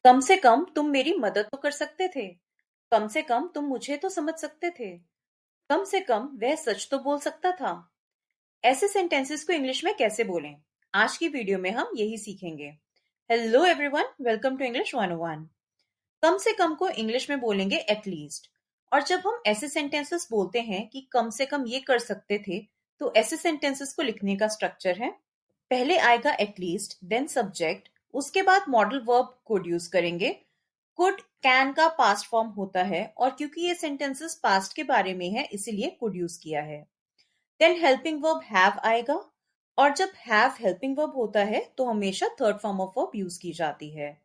कम से कम तुम मेरी मदद तो कर सकते थे। कम से कम तुम मुझे तो समझ सकते थे। कम से कम वह सच तो बोल सकता था। ऐसे सेंटेंसेस को इंग्लिश में कैसे बोलें? आज की वीडियो में हम यही सीखेंगे। Hello everyone, welcome to English 101। कम से कम को इंग्लिश में बोलेंगे एटलीस्ट। और जब हम ऐसे सेंटेंसेस बोलते हैं कि कम से कम ये कर सकते थे, तो ऐसे सेंटेंसेस को लिखने का स्ट्रक्चर है, पहले आएगा एटलीस्ट, देन सब्जेक्ट, उसके बाद मॉडल वर्ब कुड यूज करेंगे। कुड कैन का पास्ट फॉर्म होता है और क्योंकि ये सेंटेंसेस पास्ट के बारे में है इसीलिए कुड यूज किया है। देन हेल्पिंग वर्ब हैव आएगा और जब हैव हेल्पिंग वर्ब होता है तो हमेशा third form of verb use की जाती है।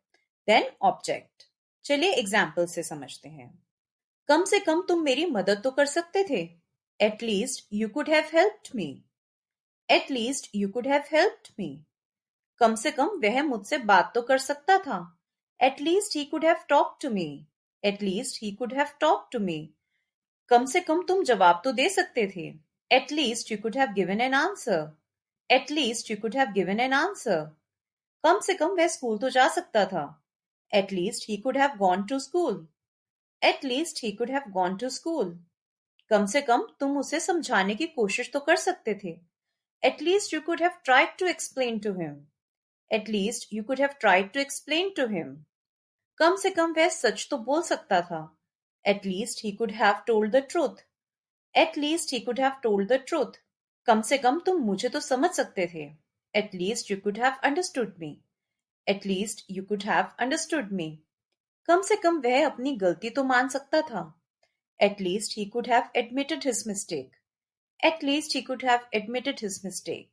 Then object. चलिए एग्जाम्पल से समझते हैं। कम से कम तुम मेरी मदद तो कर सकते थे। At least you could have helped me. At least you could have helped me. कम से कम वह मुझसे बात तो कर सकता था। At least he could have talked to me. At least he could have talked to me. कम से कम तुम जवाब तो दे सकते थे। At least you could have given an answer. At least you could have given an answer. कम से कम वह school तो जा सकता था। At least he could have gone to school. At least he could have gone to school. कम से कम तुम उसे समझाने की कोशिश तो कर सकते थे। At least you could have tried to explain to him. At least you could have tried to explain to him. कम से कम वह सच तो बोल सकता था। At least he could have told the truth. At least he could have told the truth. कम से कम तुम मुझे तो समझ सकते थे। At least you could have understood me. At least you could have understood me. कम से कम वह अपनी गलती तो मान सकता था। At least he could have admitted his mistake. At least he could have admitted his mistake.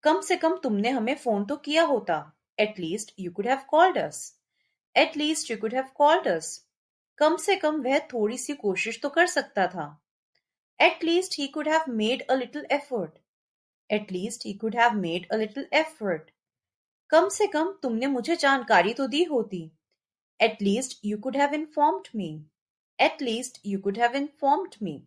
कम से कम तुमने हमें फोन तो किया होता। At least you could have called us. At least you could have called us. कम से कम वह थोड़ी सी कोशिश तो कर सकता था। At least he could have made a little effort. At least he could have made a little effort. कम से कम तुमने मुझे जानकारी तो दी होती। At least you could have informed me. At least you could have informed me.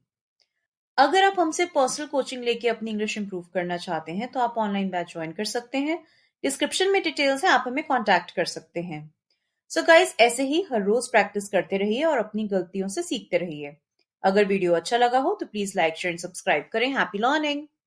अगर आप हमसे personal coaching लेके अपनी इंग्लिश इंप्रूव करना चाहते हैं तो आप ऑनलाइन बैच ज्वाइन कर सकते हैं। डिस्क्रिप्शन में डिटेल्स है, आप हमें कांटेक्ट कर सकते हैं। सो गाइस, ऐसे ही हर रोज प्रैक्टिस करते रहिए और अपनी गलतियों से सीखते रहिए। अगर वीडियो अच्छा लगा हो तो please like share and subscribe करें। Happy learning.